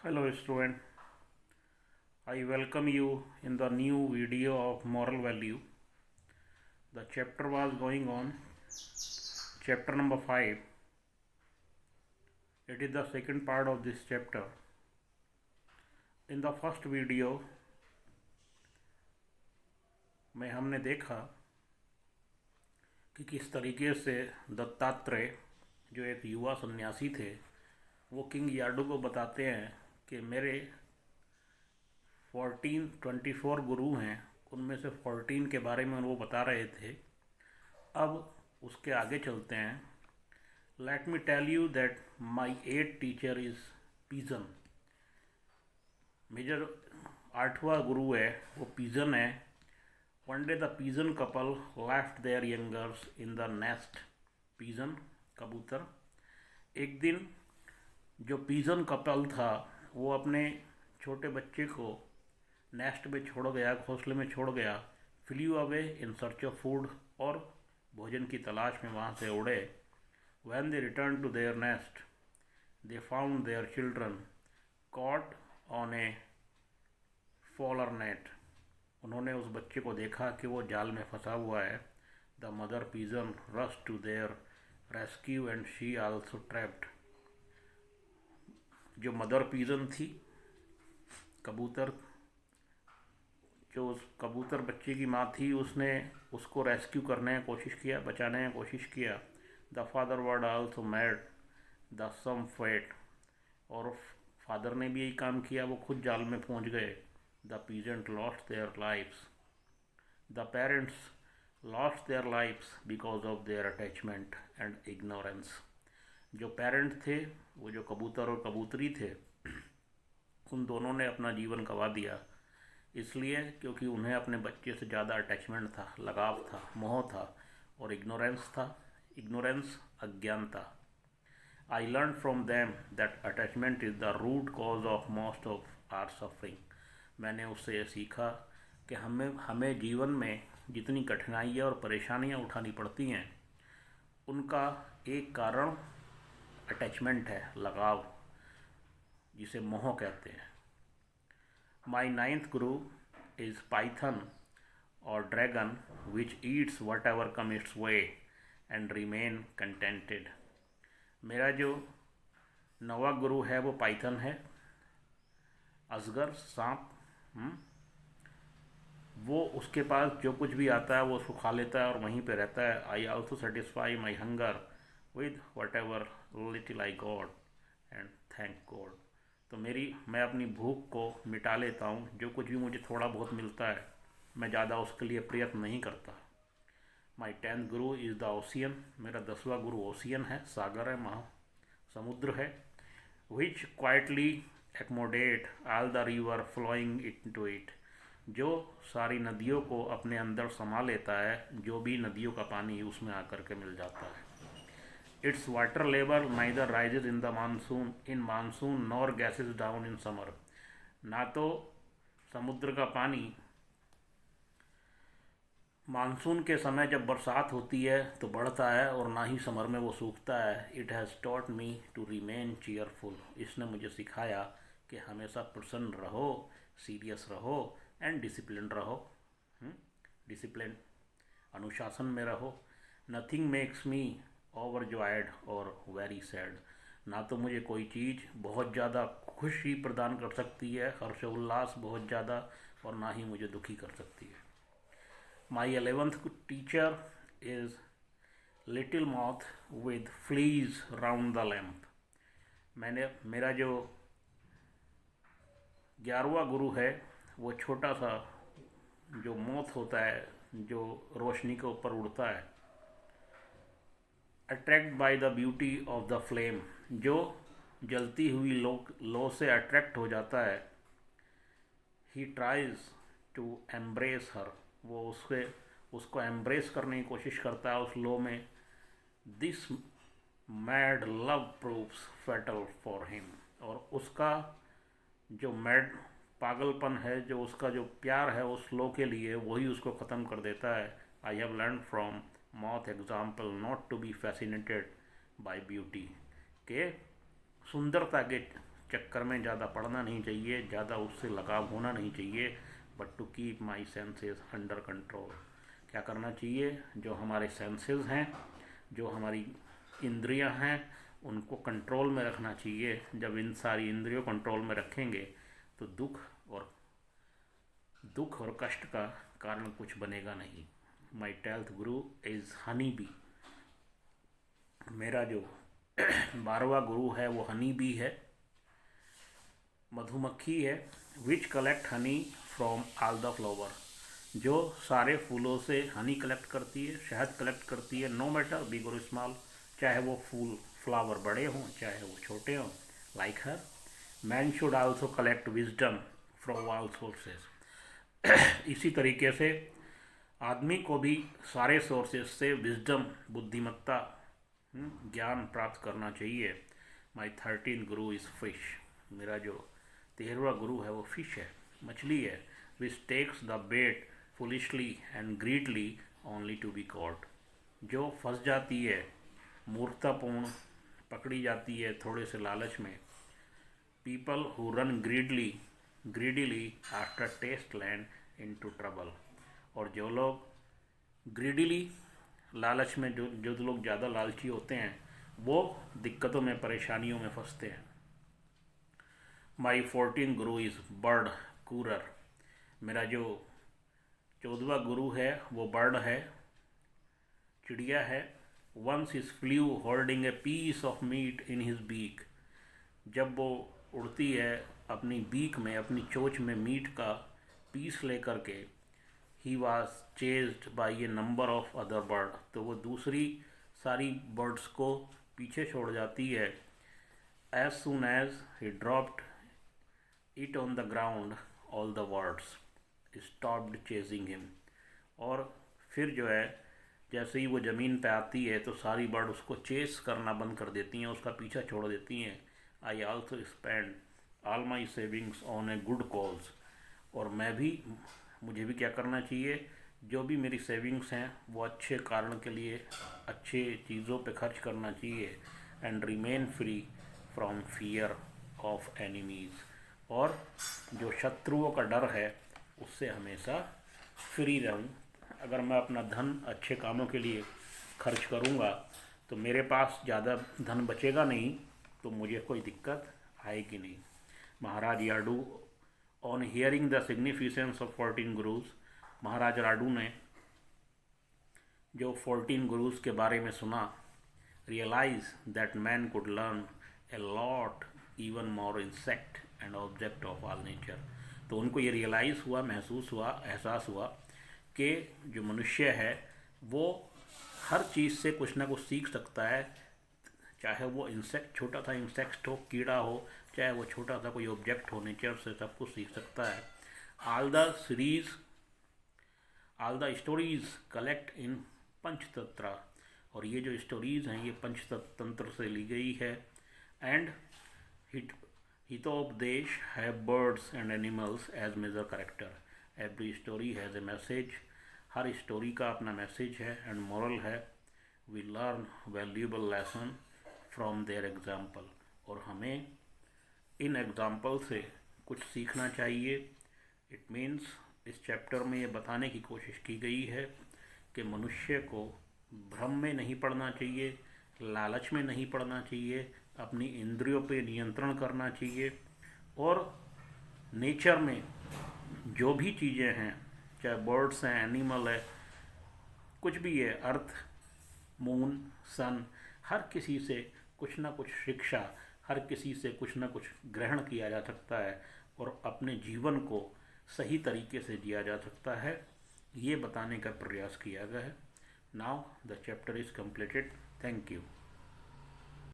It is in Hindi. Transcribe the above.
Hello student, I welcome you in the new video of moral value. The chapter was going on, chapter number 5. It is the second part of this chapter. In the first video में हमने देखा कि किस तरीके से दत्तात्रेय जो एक युवा सन्यासी थे वो किंग याडू को बताते हैं कि मेरे 24 गुरु हैं, उनमें से 14 के बारे में वो बता रहे थे। अब उसके आगे चलते हैं। Let me tell you that my 8th teacher is pigeon. Major 8वां गुरु है वो पीजन है। One day the pigeon couple left their youngers in the nest. Pigeon कबूतर। एक दिन जो पीजन कपल था वो अपने छोटे बच्चे को नेस्ट में छोड़ गया, घोंसले में छोड़ गया। Flew away in search of food, और भोजन की तलाश में वहाँ से उड़े। When they return to their nest they found their children caught on a fowler net. उन्होंने उस बच्चे को देखा कि वो जाल में फंसा हुआ है। The mother pigeon rush to their rescue and she also trapped. जो मदर पीजन थी, कबूतर, जो उस कबूतर बच्चे की माँ थी, उसने उसको रेस्क्यू करने की कोशिश किया, बचाने की कोशिश किया। The father bird also made the same fate. और फादर ने भी यही काम किया, वो खुद जाल में पहुंच गए। The pigeons lost their lifes. The parents lost their lifes because of their attachment and ignorance. जो पेरेंट थे, वो जो कबूतर और कबूतरी थे, उन दोनों ने अपना जीवन गंवा दिया, इसलिए क्योंकि उन्हें अपने बच्चे से ज़्यादा अटैचमेंट था, लगाव था, मोह था, और इग्नोरेंस था। इग्नोरेंस अज्ञानता। I learn from them that attachment is the root cause of most of our suffering. मैंने उससे ये सीखा कि हमें जीवन में जितनी कठिनाइयाँ और परेशानियाँ उठानी पड़ती हैं, उनका एक कारण अटैचमेंट है, लगाव, जिसे मोह कहते हैं। माई 9th गुरु इज़ पाइथन और dragon which Yeats what ever come it's way and remain contented. मेरा जो 9वां गुरु है वो पाइथन है, अजगर, सांप। वो उसके पास जो कुछ भी आता है वो उसको खा लेता है और वहीं पे रहता है। I also satisfy my hunger with what ever little I God and thank God. तो मैं अपनी भूख को मिटा लेता हूँ, जो कुछ भी मुझे थोड़ा बहुत मिलता है मैं ज़्यादा उसके लिए प्रयत्न नहीं करता। माई 10th Guru is the ocean. मेरा 10वां गुरु ओशियन है, सागर है, महा समुद्र है। Which quietly accommodate all the river flowing into it. जो सारी नदियों को अपने अंदर समा लेता है, जो भी नदियों का पानी उसमें आकर के मिल जाता है। It's water level neither rises in monsoon nor gases down in summer. ना तो समुद्र का पानी मानसून के समय जब बरसात होती है तो बढ़ता है, और ना ही समर में वो सूखता है। It has taught me to remain cheerful. इसने मुझे सिखाया कि हमेशा प्रसन्न रहो, सीरियस रहो एंड डिसिप्लिन रहो। डिसिप्लिन, अनुशासन में रहो। Nothing makes me over joyed और वेरी सैड। ना तो मुझे कोई चीज़ बहुत ज़्यादा खुशी प्रदान कर सकती है, हर्षोल्लास बहुत ज़्यादा, और ना ही मुझे दुखी कर सकती है। माई 11th teacher is little moth with fleas round the lamp. मेरा जो 11वां गुरु है वो छोटा सा जो मोथ होता है, जो रोशनी के ऊपर उड़ता है। Attract by the beauty of the flame. जो जलती हुई लो से अट्रैक्ट हो जाता है। ही ट्राइज टू एम्ब्रेस हर। वो उसको एम्ब्रेस करने की कोशिश करता है उस लो में। This mad love proves fatal for him. और उसका जो मैड पागलपन है, जो उसका जो प्यार है उस लो के लिए, वही उसको ख़त्म कर देता है। I have learn from moth example not to be fascinated by beauty. के सुंदरता के चक्कर में ज़्यादा पढ़ना नहीं चाहिए, ज़्यादा उससे लगाव होना नहीं चाहिए, but to keep my senses under control. क्या करना चाहिए? जो हमारे सेंसेस हैं, जो हमारी इंद्रियां हैं, उनको कंट्रोल में रखना चाहिए। जब इन सारी इंद्रियों कंट्रोल में रखेंगे तो दुख और कष्ट का कारण कुछ बनेगा नहीं। माई 12th Guru is honey bee. मेरा जो 12वां गुरु है वो हनी बी है, मधुमक्खी है। विच collect honey from all the flower, जो सारे फूलों से हनी कलेक्ट करती है, शहद कलेक्ट करती है, नो मैटर बिग और स्मॉल, चाहे वो फ्लावर बड़े हों चाहे वो छोटे हों। Like her, man should also collect wisdom from all sources. इसी तरीके से आदमी को भी सारे सोर्सेस से विजडम, बुद्धिमत्ता, ज्ञान प्राप्त करना चाहिए। माई 13th गुरु इज़ फिश। मेरा जो 13वां गुरु है वो फिश है, मछली है। Which takes the bait foolishly and greedily only to be caught, जो फंस जाती है, मूर्खतापूर्ण पकड़ी जाती है थोड़े से लालच में। People who run greedily after taste land into trouble, और जो लोग ग्रीडीली, लालच में जो लोग ज़्यादा लालची होते हैं वो दिक्कतों में, परेशानियों में फंसते हैं। माई 14th गुरु इज़ बर्ड कूरर। मेरा जो 14वां गुरु है वो बर्ड है, चिड़िया है। Once is flew holding a piece of meat in his beak, जब वो उड़ती है अपनी बीक में, अपनी चोंच में मीट का पीस लेकर के, he was chased by A number of other bird, तो वो दूसरी सारी बर्ड्स को पीछे छोड़ जाती है। As soon as he dropped it on the ground all the birds stopped chasing him, और फिर जो है जैसे ही वो ज़मीन पे आती है तो सारी बर्ड उसको चेस करना बंद कर देती हैं, उसका पीछा छोड़ देती हैं। I also spend all my savings on a good cause, और मुझे भी क्या करना चाहिए? जो भी मेरी सेविंग्स हैं वो अच्छे कारण के लिए, अच्छे चीज़ों पे खर्च करना चाहिए। And remain free from fear of enemies, और जो शत्रुओं का डर है उससे हमेशा फ्री रहूं। अगर मैं अपना धन अच्छे कामों के लिए खर्च करूंगा तो मेरे पास ज़्यादा धन बचेगा नहीं, तो मुझे कोई दिक्कत आएगी नहीं। Maharaj Yadu on hearing the significance of 14 gurus, Maharaj Yadu ने जो 14 गुरुज के बारे में सुना, realise that man could learn a lot even more insect and object of all nature, तो उनको ये रियलाइज़ हुआ, महसूस हुआ, एहसास हुआ कि जो मनुष्य है वो हर चीज़ से कुछ ना कुछ सीख सकता है, चाहे वो इंसेक्ट, छोटा सा इंसेक्ट हो, कीड़ा हो, चाहे वो छोटा सा कोई ऑब्जेक्ट हो, नेचर से सब कुछ सीख सकता है। ऑल द स्टोरीज कलेक्ट इन पंचतंत्र, और ये जो स्टोरीज़ हैं ये पंचतंत्र से ली गई है। And Hitopadesha have birds and animals as major character, every story has a message, हर स्टोरी का अपना मैसेज है एंड मॉरल है। We learn valuable lesson from their example, और हमें इन एग्जाम्पल से कुछ सीखना चाहिए। इट मीन्स इस चैप्टर में ये बताने की कोशिश की गई है कि मनुष्य को भ्रम में नहीं पड़ना चाहिए, लालच में नहीं पड़ना चाहिए, अपनी इंद्रियों पे नियंत्रण करना चाहिए, और नेचर में जो भी चीज़ें हैं, चाहे बर्ड्स हैं, एनिमल है, कुछ भी है, अर्थ, मून, सन, हर किसी से कुछ ना कुछ शिक्षा, हर किसी से कुछ ना कुछ ग्रहण किया जा सकता है और अपने जीवन को सही तरीके से जिया जा सकता है, ये बताने का प्रयास किया गया है। Now the chapter is completed. Thank you.